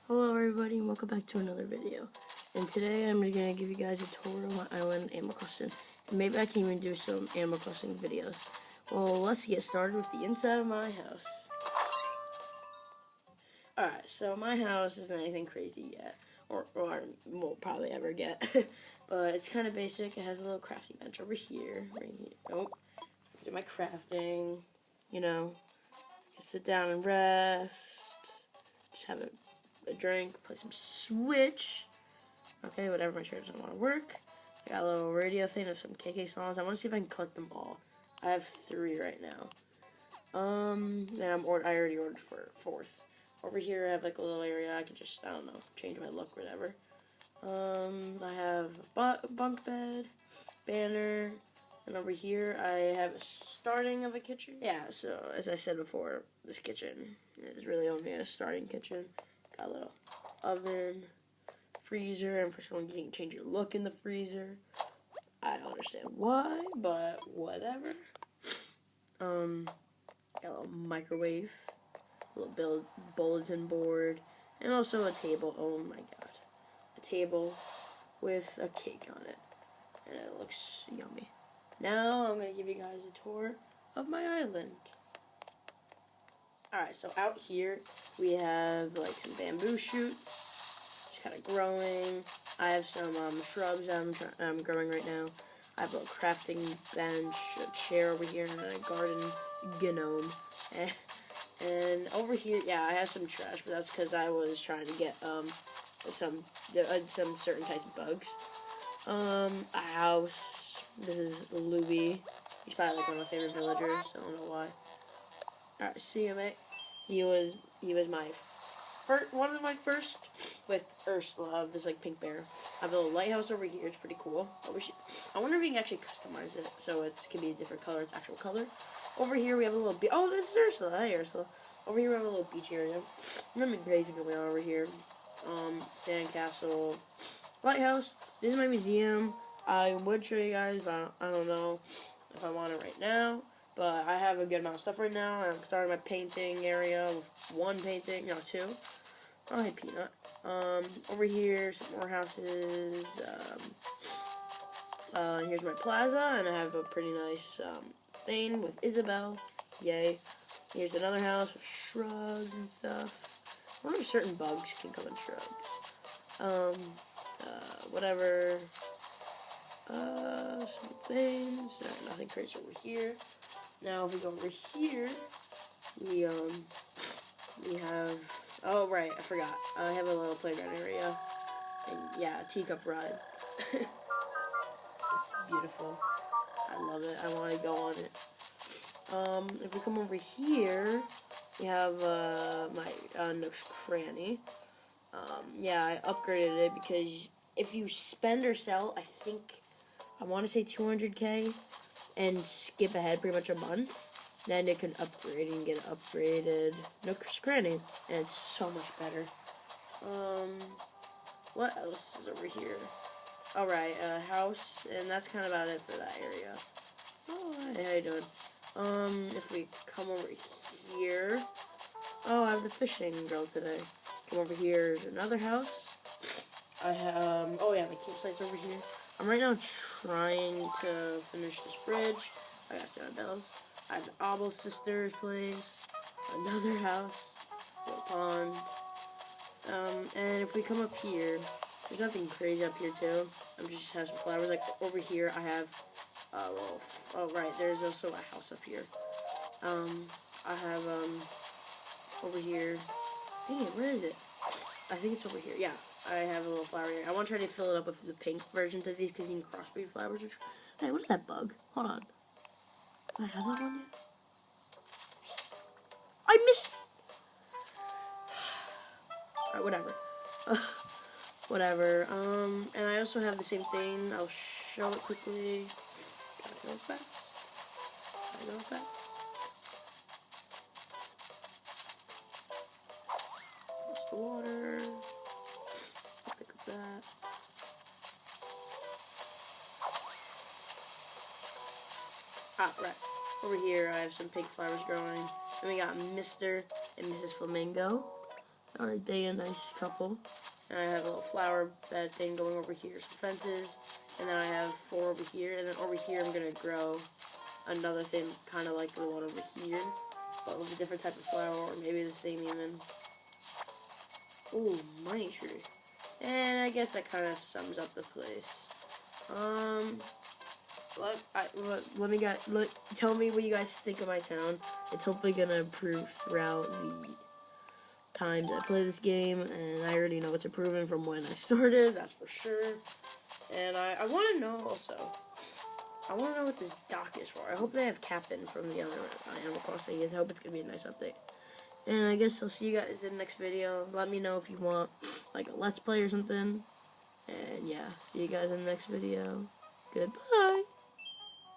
Hello everybody and welcome back to another video. And today I'm going to give you guys a tour of my island, Animal Crossing. And maybe I can even do some Animal Crossing videos. Well, let's get started with the inside of my house. Alright, so my house isn't anything crazy yet. Or won't probably ever get. But it's kind of basic. It has a little crafting bench over here. Right here. Oh, do my crafting. You know, sit down and rest. Just have a drink, play some Switch. Okay, whatever, my chair doesn't want to work. I got a little radio thing of some KK songs. I want to see if I can collect them all. I have 3 right now. Then I already ordered for 4th. Over here I have like a little area I can just, I don't know, change my look, whatever. I have a bunk bed, banner, and over here I have a starting of a kitchen. Yeah, so as I said before, this kitchen is really only a starting kitchen. Got a little oven, freezer, and for someone you can change your look in the freezer. I don't understand why, but whatever. Got a little microwave, a little bulletin board, and also a table. Oh my god. A table with a cake on it. And it looks yummy. Now I'm going to give you guys a tour of my island. Alright, so out here we have like some bamboo shoots, just kind of growing. I have some shrubs I'm growing right now. I have a little crafting bench, a chair over here, and a garden gnome. And over here, yeah, I have some trash, but that's because I was trying to get some certain types of bugs. A house. This is Luby. He's probably like one of my favorite villagers. I don't know why. Alright, see you, mate. He was my one of my first with Ursula, this like pink bear. I have a little lighthouse over here. It's pretty cool. I wonder if we can actually customize it so it can be a different color. It's actual color. Over here we have a little beach. Oh, this is Ursula. Hi, Ursula. Over here we have a little beach area. Nothing crazy going on over here. Sandcastle, lighthouse. This is my museum. I would show you guys, but I don't know if I want it right now. But I have a good amount of stuff right now. I'm starting my painting area with 1 painting, no, 2. Oh, hey, Peanut. Over here, some more houses. Here's my plaza, and I have a pretty nice thing with Isabel. Yay. Here's another house with shrubs and stuff. I wonder if certain bugs can come in shrubs. Whatever. Some things. Nothing crazy over here. Now, if we go over here, we have, oh, right, I forgot. I have a little playground area, and, yeah, a teacup ride. It's beautiful. I love it. I want to go on it. If we come over here, we have, my, Nook's Cranny. Yeah, I upgraded it because if you spend or sell, I want to say 200k, and skip ahead pretty much a month, then it can upgrade and get upgraded Nook's Cranny, and it's so much better. What else is over here? Alright, a house, and that's kind of about it for that area. Oh, hey, how you doing? If we come over here, oh, I have the fishing girl today. Come over here, there's another house. I have, oh yeah, the campsite's over here. I'm right now trying to finish this bridge. I got sound bells. I have the Obel Sisters place, another house, a little pond. And if we come up here, there's nothing crazy up here too. I'm just have some flowers. Like over here, I have a little. Oh right, there's also a house up here. I have over here. Dang it, where is it? I think it's over here. Yeah. I have a little flower here. I want to try to fill it up with the pink versions of these because you can crossbreed flowers. Hey, what is that bug? Hold on. Do I have that one yet? I missed! Alright, whatever. Whatever. And I also have the same thing. I'll show it quickly. Gotta go fast. Gotta go fast. That's the water. That. Ah, right. Over here, I have some pink flowers growing. Then we got Mr. and Mrs. Flamingo. Aren't they a nice couple? And I have a little flower bed thing going over here, some fences, and then I have 4 over here, and then over here I'm going to grow another thing kind of like the one over here, but with a different type of flower, or maybe the same even. Ooh, money tree. And I guess that kind of sums up the place. Tell me what you guys think of my town. It's hopefully going to improve throughout the times I play this game, and I already know it's improving from when I started, that's for sure. And I want to know also, I want to know what this dock is for. I hope they have Captain from the other Animal Crossing. I hope it's going to be a nice update. And I guess I'll see you guys in the next video. Let me know if you want like a Let's Play or something. And yeah, see you guys in the next video. Goodbye.